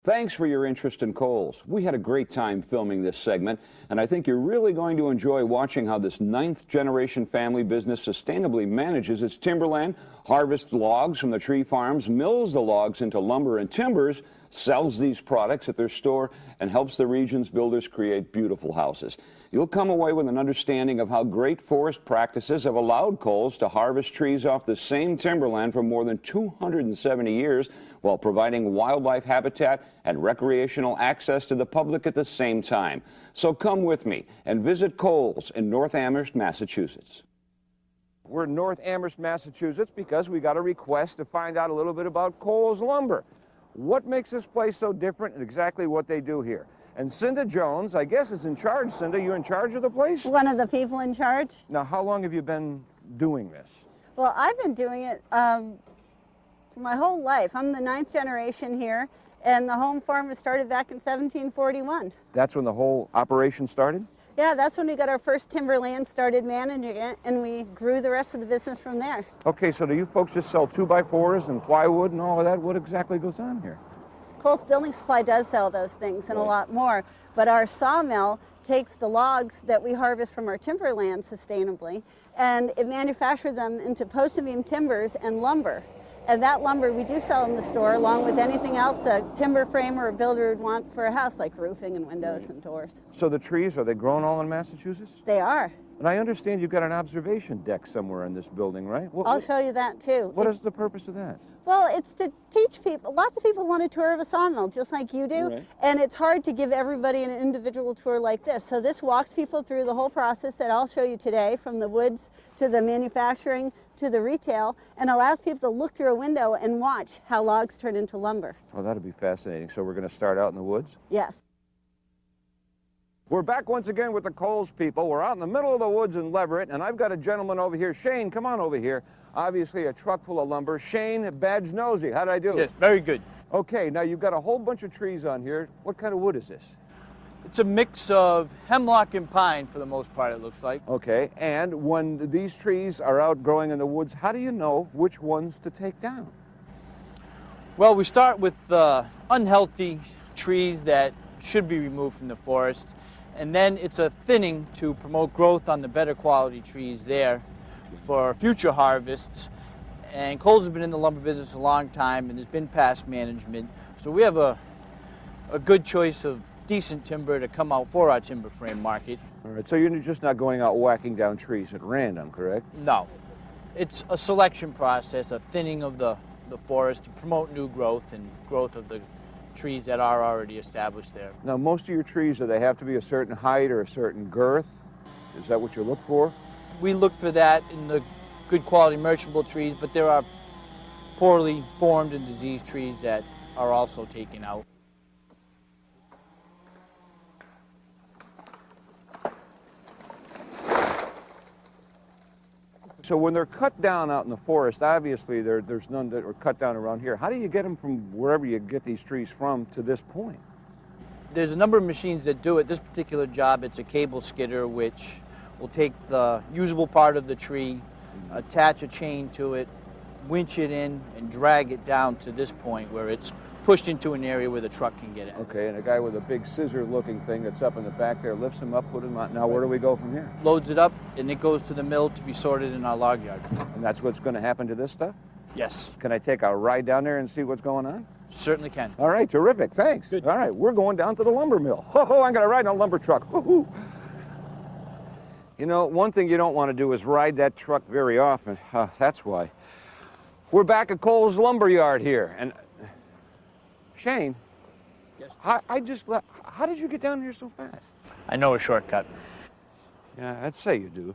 Thanks for your interest in Cowls. We had a great time filming this segment, and I think you're really going to enjoy watching how this ninth-generation family business sustainably manages its timberland, harvests logs from the tree farms, mills the logs into lumber and timbers, sells these products at their store, and helps the region's builders create beautiful houses. You'll come away with an understanding of how great forest practices have allowed Cowls to harvest trees off the same timberland for more than 270 years while providing wildlife habitat and recreational access to the public at the same time. So come with me and visit Cowls in North Amherst, Massachusetts. We're in North Amherst, Massachusetts because we got a request to find out a little bit about Cowls Lumber. What makes this place so different and exactly what they do here. And Cinda Jones, I guess, is in charge. Cinda, you in charge of the place? One of the people in charge. Now, how long have you been doing this? Well, I've been doing it for my whole life. I'm the 9th generation here, and the home farm was started back in 1741. That's when the whole operation started? Yeah, that's when we got our first timberland, started managing it, and we grew the rest of the business from there. Okay, so do you folks just sell 2x4s and plywood and all of that? What exactly goes on here? Cowls Building Supply does sell those things and a lot more, but our sawmill takes the logs that we harvest from our timberland sustainably, and it manufactures them into post and beam timbers and lumber. And that lumber we do sell in the store along with anything else a timber framer or builder would want for a house, like roofing and windows and doors. So the trees, are they grown all in Massachusetts? They are. And I understand you've got an observation deck somewhere in this building, right? I'll show you that too. What is the purpose of that? Well, it's to teach people. Lots of people want a tour of a sawmill, just like you do, and it's hard to give everybody an individual tour like this. So this walks people through the whole process that I'll show you today, from the woods to the manufacturing to the retail, and allows people to look through a window and watch how logs turn into lumber. Oh, that'll be fascinating. So we're going to start out in the woods? Yes. We're back once again with the Cowls people. We're out in the middle of the woods in Leverett, and I've got a gentleman over here. Shane, come on over here. Obviously a truck full of lumber. Shane, badge nosy, how did I do? Yes, very good. Okay, now you've got a whole bunch of trees on here. What kind of wood is this? It's a mix of hemlock and pine for the most part, it looks like. Okay, and when these trees are out growing in the woods, how do you know which ones to take down? Well, we start with unhealthy trees that should be removed from the forest, and then it's a thinning to promote growth on the better quality trees there for future harvests. And Cowls has been in the lumber business a long time, and there's been past management, so we have a good choice of decent timber to come out for our timber frame market. All right, so you're just not going out whacking down trees at random, correct? No. It's a selection process, a thinning of the forest to promote new growth and growth of the trees that are already established there. Now, most of your trees, do they have to be a certain height or a certain girth? Is that what you look for? We look for that in the good quality merchantable trees, but there are poorly formed and diseased trees that are also taken out. So when they're cut down out in the forest, obviously there's none that are cut down around here. How do you get them from wherever you get these trees from to this point? There's a number of machines that do it. This particular job, it's a cable skidder, which will take the usable part of the tree, attach a chain to it, winch it in, and drag it down to this point where it's pushed into an area where the truck can get it. Okay, and a guy with a big scissor-looking thing that's up in the back there lifts him up, put him out. Now, where do we go from here? Loads it up, and it goes to the mill to be sorted in our log yard. And that's what's going to happen to this stuff? Yes. Can I take a ride down there and see what's going on? Certainly can. All right, terrific, thanks. Good. All right, we're going down to the lumber mill. Oh, I'm going to ride in a lumber truck. Woo-hoo. You know, one thing you don't want to do is ride that truck very often. That's why. We're back at Cowls Lumber Yard here, and Shane, yes. I just left. How did you get down here so fast? I know a shortcut. Yeah, I'd say you do.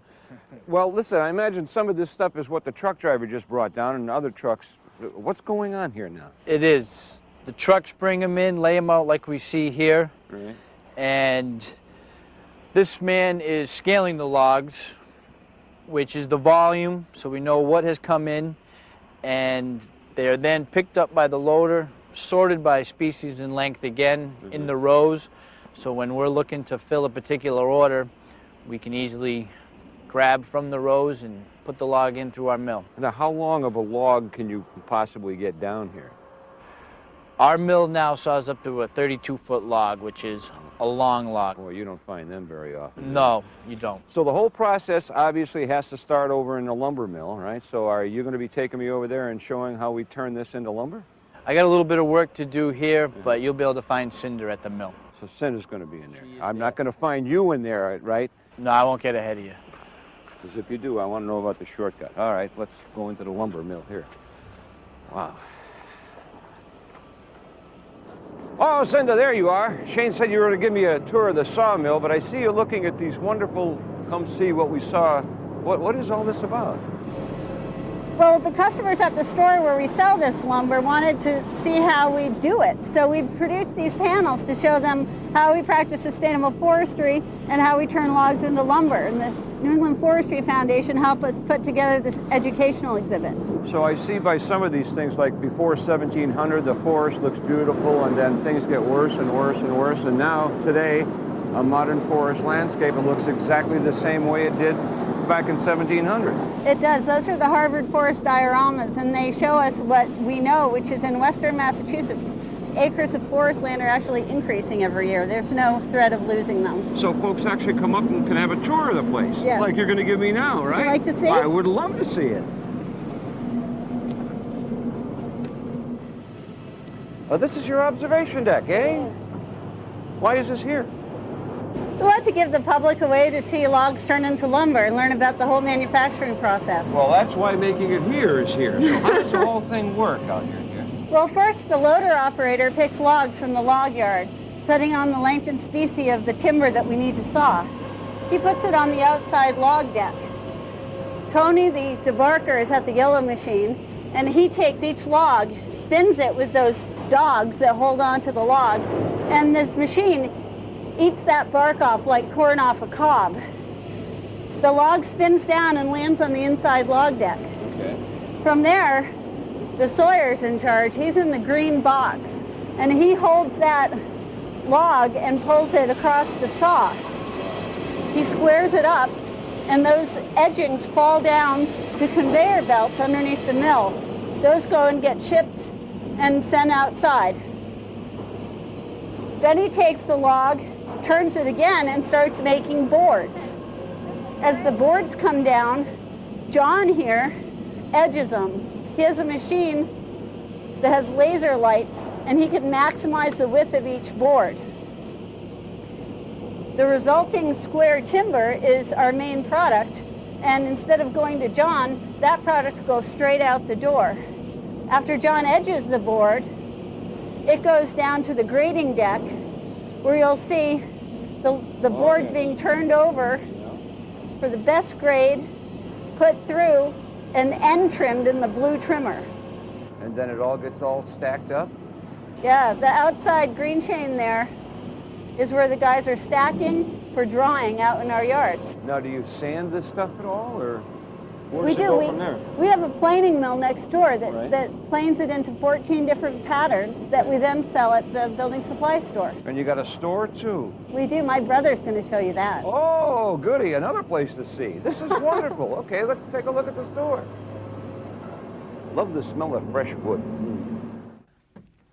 Well, listen, I imagine some of this stuff is what the truck driver just brought down, and other trucks. What's going on here now? It is. The trucks bring them in, lay them out like we see here, Right. and this man is scaling the logs, which is the volume, so we know what has come in, and they are then picked up by the loader, sorted by species and length again in the rows. So when we're looking to fill a particular order, we can easily grab from the rows and put the log in through our mill. Now, how long of a log can you possibly get down here? Our mill now saws up to a 32-foot log, which is a long log. Boy, you don't find them very often. No, you don't. So the whole process obviously has to start over in the lumber mill, right? So are you going to be taking me over there and showing how we turn this into lumber? I got a little bit of work to do here, but you'll be able to find Cinder at the mill. So Cinder's going to be in there. I'm not going to find you in there, right? No, I won't get ahead of you. Because if you do, I want to know about the shortcut. All right, let's go into the lumber mill here. Wow. Oh, Cinda, there you are. Shane said you were going to give me a tour of the sawmill, but I see you looking at these wonderful, come see what we saw. What is all this about? Well, the customers at the store where we sell this lumber wanted to see how we do it. So we've produced these panels to show them how we practice sustainable forestry and how we turn logs into lumber. And the New England Forestry Foundation helped us put together this educational exhibit. So I see by some of these things, like before 1700, the forest looks beautiful, and then things get worse and worse and worse. And now, today, a modern forest landscape, it looks exactly the same way it did back in 1700. It does. Those are the Harvard forest dioramas, and they show us what we know, which is in western Massachusetts, acres of forest land are actually increasing every year. There's no threat of losing them. So folks actually come up and can have a tour of the place, yes. Like you're going to give me now, right? Would you like to see? I would love to see it. Oh, this is your observation deck, eh? Why is this here? We want to give the public a way to see logs turn into lumber and learn about the whole manufacturing process. Well, that's why making it here is here. So how does the whole thing work out here? Well, first, the loader operator picks logs from the log yard, depending on the length and species of the timber that we need to saw. He puts it on the outside log deck. Tony, the debarker, is at the yellow machine, and he takes each log, spins it with those dogs that hold on to the log, and this machine eats that bark off like corn off a cob. The log spins down and lands on the inside log deck. Okay. From there, the sawyer's in charge. He's in the green box, and he holds that log and pulls it across the saw. He squares it up, and those edgings fall down to conveyor belts underneath the mill. Those go and get shipped and sent outside. Then he takes the log, turns it again, and starts making boards. As the boards come down, John here edges them. He has a machine that has laser lights, and he can maximize the width of each board. The resulting square timber is our main product, and instead of going to John, that product goes straight out the door. After John edges the board, it goes down to the grading deck, where you'll see the boards being turned over for the best grade, put through, and end trimmed in the blue trimmer. And then it all gets all stacked up? Yeah, the outside green chain there is where the guys are stacking for drying out in our yards. Now, do you sand this stuff at all, or where We does it do. go from there? We have a planing mill next door that, Right. that planes it into 14 different patterns that we then sell at the building supply store. And you got a store, too? We do. My brother's going to show you that. Oh, goody, another place to see. This is wonderful. Okay, let's take a look at the store. Love the smell of fresh wood.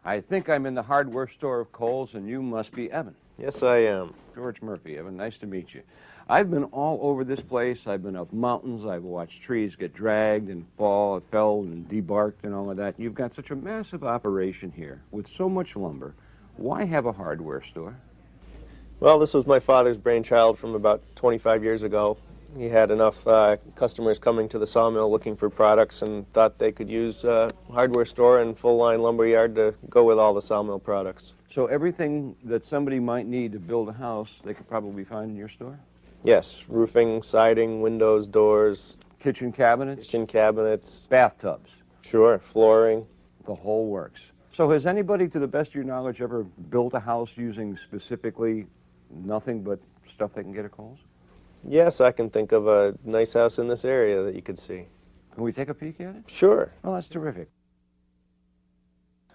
I think I'm in the hardware store of Cowls, and you must be Evan. Yes, I am. George Murphy, Evan, nice to meet you. I've been all over this place. I've been up mountains. I've watched trees get dragged and fall, felled and debarked and all of that. You've got such a massive operation here with so much lumber. Why have a hardware store? Well, this was my father's brainchild from about 25 years ago. He had enough customers coming to the sawmill looking for products and thought they could use a hardware store and full-line lumber yard to go with all the sawmill products. So everything that somebody might need to build a house, they could probably find in your store? Yes, roofing, siding, windows, doors, Kitchen cabinets? kitchen cabinets, Bathtubs? sure, flooring. The whole works. So has anybody, to the best of your knowledge, ever built a house using specifically nothing but stuff they can get at Cowls? Yes, I can think of a nice house in this area that you could see. Can we take a peek at it? Sure. Oh, that's terrific.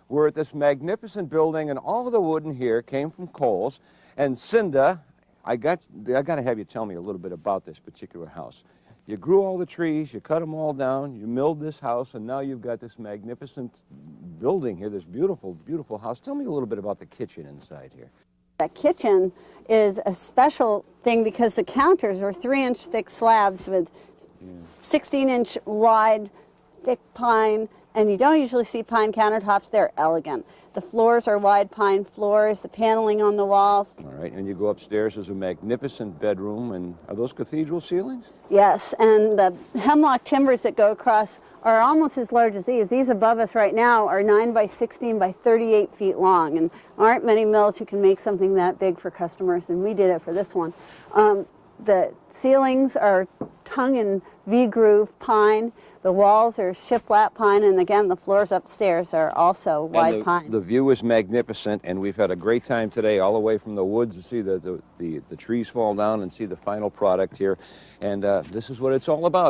We're at this magnificent building, and all of the wood in here came from Cowls. And Cinda, I got to have you tell me a little bit about this particular house. You grew all the trees, you cut them all down, you milled this house, and now you've got this magnificent building here, this beautiful, beautiful house. Tell me a little bit about the kitchen inside here. The kitchen is a special thing because the counters are 3-inch thick slabs with 16-inch wide thick pine, and you don't usually see pine countertops. They're elegant. The floors are wide pine floors, the paneling on the walls. All right, and you go upstairs, there's a magnificent bedroom, and are those cathedral ceilings? Yes, and the hemlock timbers that go across are almost as large as these. These above us right now are 9 by 16 by 38 feet long, and aren't many mills who can make something that big for customers, and we did it for this one. The ceilings are tongue and V-groove pine. The walls are shiplap pine, and again, the floors upstairs are also wide pine. The view is magnificent, and we've had a great time today, all the way from the woods to see the trees fall down and see the final product here. And this is what it's all about.